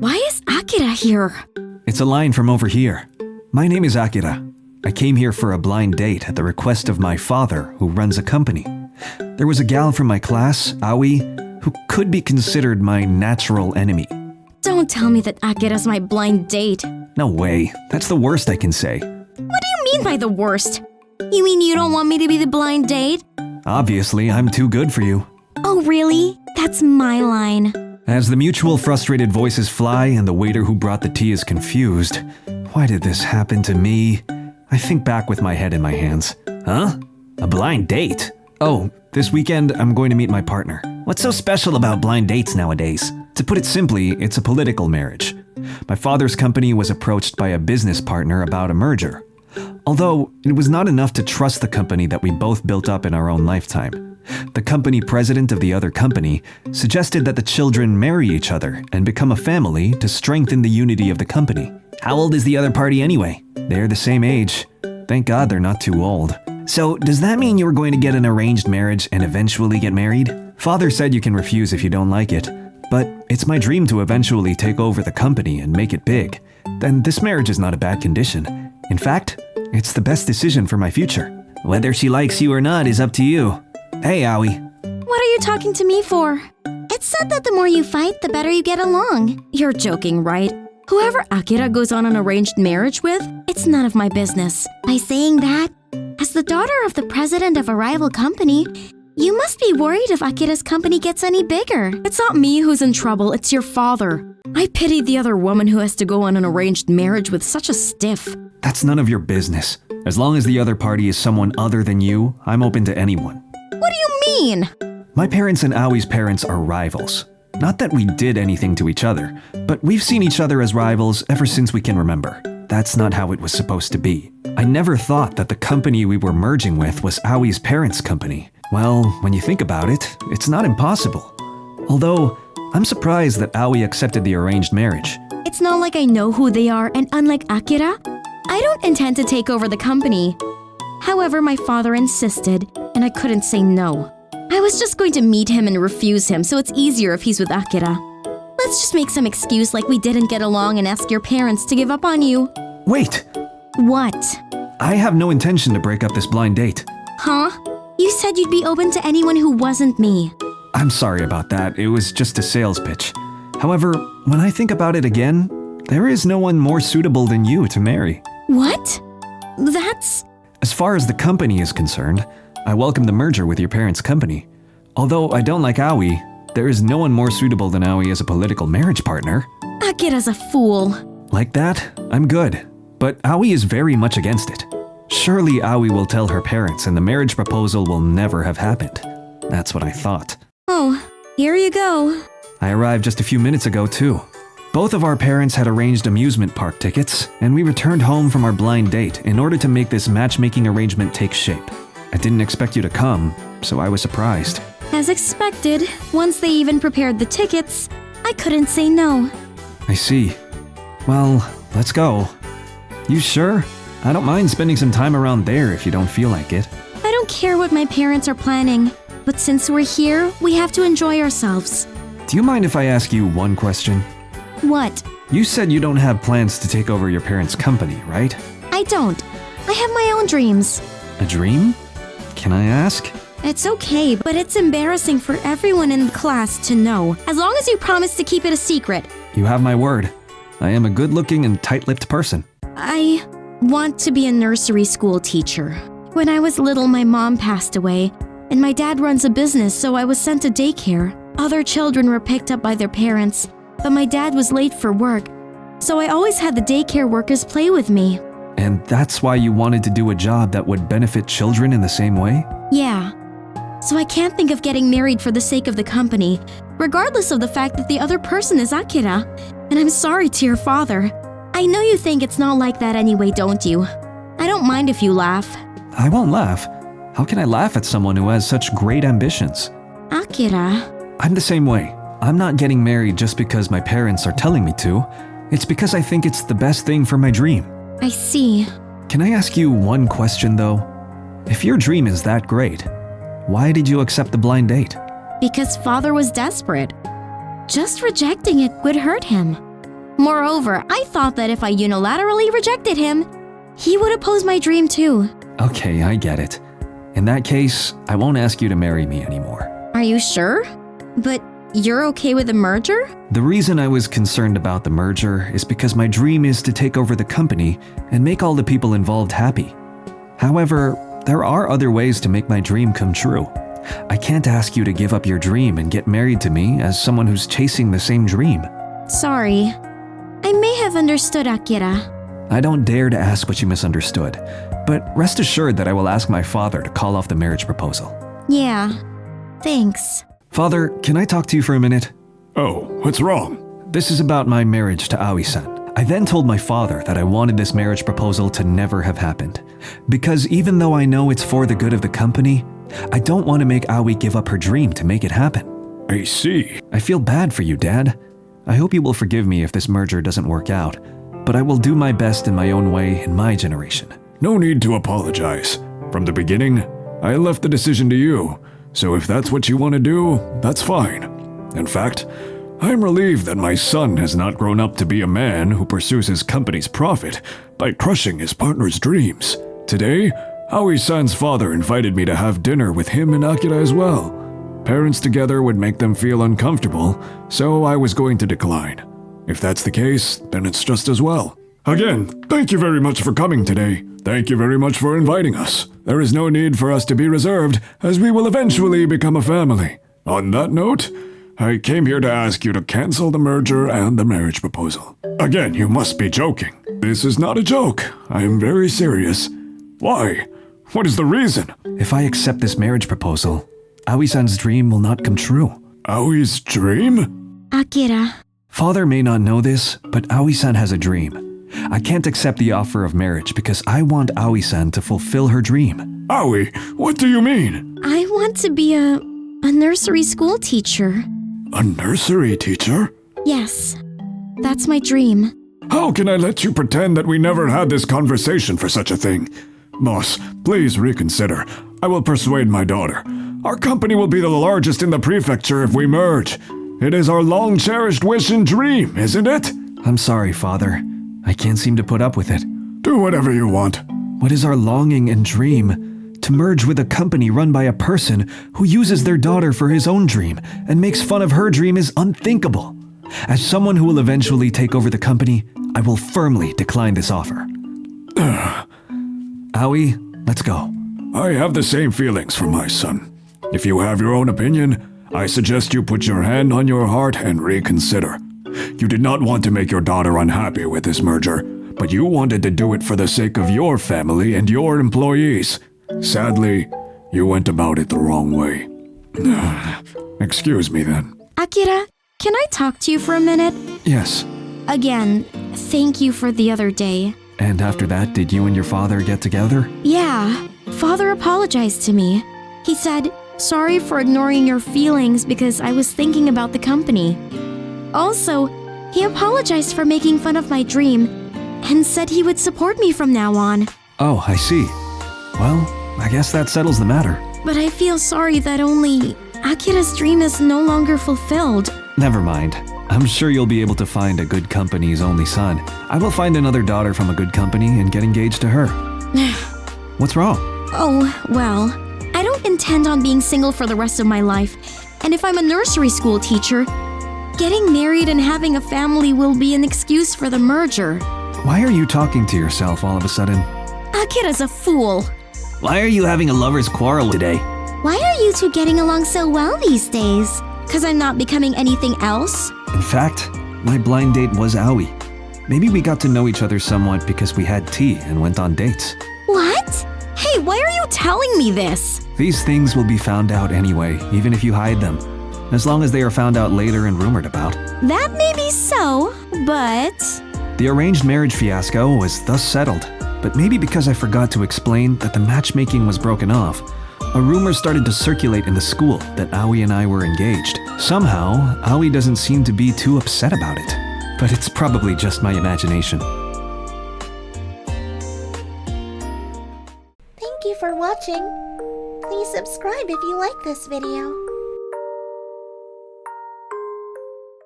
Why is Akira here? It's a line from over here. My name is Akira. I came here for a blind date at the request of my father, who runs a company. There was a gal from my class, Aoi, who could be considered my natural enemy. Don't tell me that Akira's my blind date. No way. That's the worst I can say. What do you mean by the worst? You mean you don't want me to be the blind date? Obviously, I'm too good for you. Oh, really? That's my line. As the mutual frustrated voices fly and the waiter who brought the tea is confused, why did this happen to me? I think back with my head in my hands. Huh? A blind date? Oh, this weekend I'm going to meet my partner. What's so special about blind dates nowadays? To put it simply, it's a political marriage. My father's company was approached by a business partner about a merger. Although it was not enough to trust the company that we both built up in our own lifetime. The company president of the other company suggested that the children marry each other and become a family to strengthen the unity of the company. How old is the other party anyway? They're the same age. Thank God they're not too old. So, does that mean you were going to get an arranged marriage and eventually get married? Father said you can refuse if you don't like it. But it's my dream to eventually take over the company and make it big. Then this marriage is not a bad condition. In fact, it's the best decision for my future. Whether she likes you or not is up to you. Hey, Aoi. What are you talking to me for? It's said that the more you fight, the better you get along. You're joking, right? Whoever Akira goes on an arranged marriage with, it's none of my business. By saying that, as the daughter of the president of a rival company, you must be worried if Akira's company gets any bigger. It's not me who's in trouble, it's your father. I pity the other woman who has to go on an arranged marriage with such a stiff. That's none of your business. As long as the other party is someone other than you, I'm open to anyone. What do you mean? My parents and Aoi's parents are rivals. Not that we did anything to each other, but we've seen each other as rivals ever since we can remember. That's not how it was supposed to be. I never thought that the company we were merging with was Aoi's parents' company. Well, when you think about it, it's not impossible. Although, I'm surprised that Aoi accepted the arranged marriage. It's not like I know who they are, and unlike Akira, I don't intend to take over the company. However, my father insisted, and I couldn't say no. I was just going to meet him and refuse him, so it's easier if he's with Akira. Let's just make some excuse like we didn't get along and ask your parents to give up on you. Wait! What? I have no intention to break up this blind date. Huh? You said you'd be open to anyone who wasn't me. I'm sorry about that, it was just a sales pitch. However, when I think about it again, there is no one more suitable than you to marry. What? That's... As far as the company is concerned, I welcome the merger with your parents' company. Although I don't like Aoi, there is no one more suitable than Aoi as a political marriage partner. Akira's a fool. Like that, I'm good. But Aoi is very much against it. Surely Aoi will tell her parents and the marriage proposal will never have happened. That's what I thought. Oh, here you go. I arrived just a few minutes ago too. Both of our parents had arranged amusement park tickets, and we returned home from our blind date in order to make this matchmaking arrangement take shape. I didn't expect you to come, so I was surprised. As expected, once they even prepared the tickets, I couldn't say no. I see. Well, let's go. You sure? I don't mind spending some time around there if you don't feel like it. I don't care what my parents are planning, but since we're here, we have to enjoy ourselves. Do you mind if I ask you one question? What? You said you don't have plans to take over your parents' company, right? I don't. I have my own dreams. A dream? Can I ask? It's okay, but it's embarrassing for everyone in the class to know, as long as you promise to keep it a secret. You have my word. I am a good-looking and tight-lipped person. I want to be a nursery school teacher. When I was little, my mom passed away, and my dad runs a business, so I was sent to daycare. Other children were picked up by their parents, but my dad was late for work, so I always had the daycare workers play with me. And that's why you wanted to do a job that would benefit children in the same way? Yeah. So I can't think of getting married for the sake of the company, regardless of the fact that the other person is Akira. And I'm sorry to your father. I know you think it's not like that anyway, don't you? I don't mind if you laugh. I won't laugh. How can I laugh at someone who has such great ambitions? Akira. I'm the same way. I'm not getting married just because my parents are telling me to. It's because I think it's the best thing for my dream. I see. Can I ask you one question though? If your dream is that great, why did you accept the blind date? Because father was desperate. Just rejecting it would hurt him. Moreover, I thought that if I unilaterally rejected him, he would oppose my dream too. Okay, I get it. In that case, I won't ask you to marry me anymore. Are you sure? But you're okay with the merger? The reason I was concerned about the merger is because my dream is to take over the company and make all the people involved happy. However, there are other ways to make my dream come true. I can't ask you to give up your dream and get married to me as someone who's chasing the same dream. Sorry. I may have understood, Akira. I don't dare to ask what you misunderstood, but rest assured that I will ask my father to call off the marriage proposal. Yeah, thanks. Father, can I talk to you for a minute? Oh, what's wrong? This is about my marriage to Aoi-san. I then told my father that I wanted this marriage proposal to never have happened, because even though I know it's for the good of the company, I don't want to make Aoi give up her dream to make it happen. I see. I feel bad for you, Dad. I hope you will forgive me if this merger doesn't work out, but I will do my best in my own way in my generation. No need to apologize. From the beginning, I left the decision to you, so if that's what you want to do, that's fine. In fact, I'm relieved that my son has not grown up to be a man who pursues his company's profit by crushing his partner's dreams. Today, Aoi-san's father invited me to have dinner with him and Akira as well. Parents together would make them feel uncomfortable, so I was going to decline. If that's the case, then it's just as well. Again, thank you very much for coming today. Thank you very much for inviting us. There is no need for us to be reserved, as we will eventually become a family. On that note, I came here to ask you to cancel the merger and the marriage proposal. Again, you must be joking. This is not a joke. I am very serious. Why? What is the reason? If I accept this marriage proposal, Aoi-san's dream will not come true. Aoi's dream? Akira. Father may not know this, but Aoi-san has a dream. I can't accept the offer of marriage because I want Aoi-san to fulfill her dream. Aoi, what do you mean? I want to be a nursery school teacher. A nursery teacher? Yes, that's my dream. How can I let you pretend that we never had this conversation for such a thing? Boss, please reconsider. I will persuade my daughter. Our company will be the largest in the prefecture if we merge. It is our long-cherished wish and dream, isn't it? I'm sorry, Father. I can't seem to put up with it. Do whatever you want. What is our longing and dream? To merge with a company run by a person who uses their daughter for his own dream and makes fun of her dream is unthinkable. As someone who will eventually take over the company, I will firmly decline this offer. Aoi, let's go. I have the same feelings for my son. If you have your own opinion, I suggest you put your hand on your heart and reconsider. You did not want to make your daughter unhappy with this merger, but you wanted to do it for the sake of your family and your employees. Sadly, you went about it the wrong way. Excuse me then. Akira, can I talk to you for a minute? Yes. Again, thank you for the other day. And after that, did you and your father get together? Yeah, Father apologized to me. He said, sorry for ignoring your feelings because I was thinking about the company. Also, he apologized for making fun of my dream and said he would support me from now on. Oh, I see. Well, I guess that settles the matter. But I feel sorry that only Akira's dream is no longer fulfilled. Never mind. I'm sure you'll be able to find a good company's only son. I will find another daughter from a good company and get engaged to her. What's wrong? Oh, well, I don't intend on being single for the rest of my life. And if I'm a nursery school teacher, getting married and having a family will be an excuse for the merger. Why are you talking to yourself all of a sudden? Akira's a fool. Why are you having a lover's quarrel today? Why are you two getting along so well these days? 'Cause I'm not becoming anything else? In fact, my blind date was Aoi. Maybe we got to know each other somewhat because we had tea and went on dates. What? Hey, why are you telling me this? These things will be found out anyway, even if you hide them. As long as they are found out later and rumored about. That may be so, but... The arranged marriage fiasco was thus settled, but maybe because I forgot to explain that the matchmaking was broken off, a rumor started to circulate in the school that Aoi and I were engaged. Somehow, Aoi doesn't seem to be too upset about it, but it's probably just my imagination. Thank you for watching. Please subscribe if you like this video.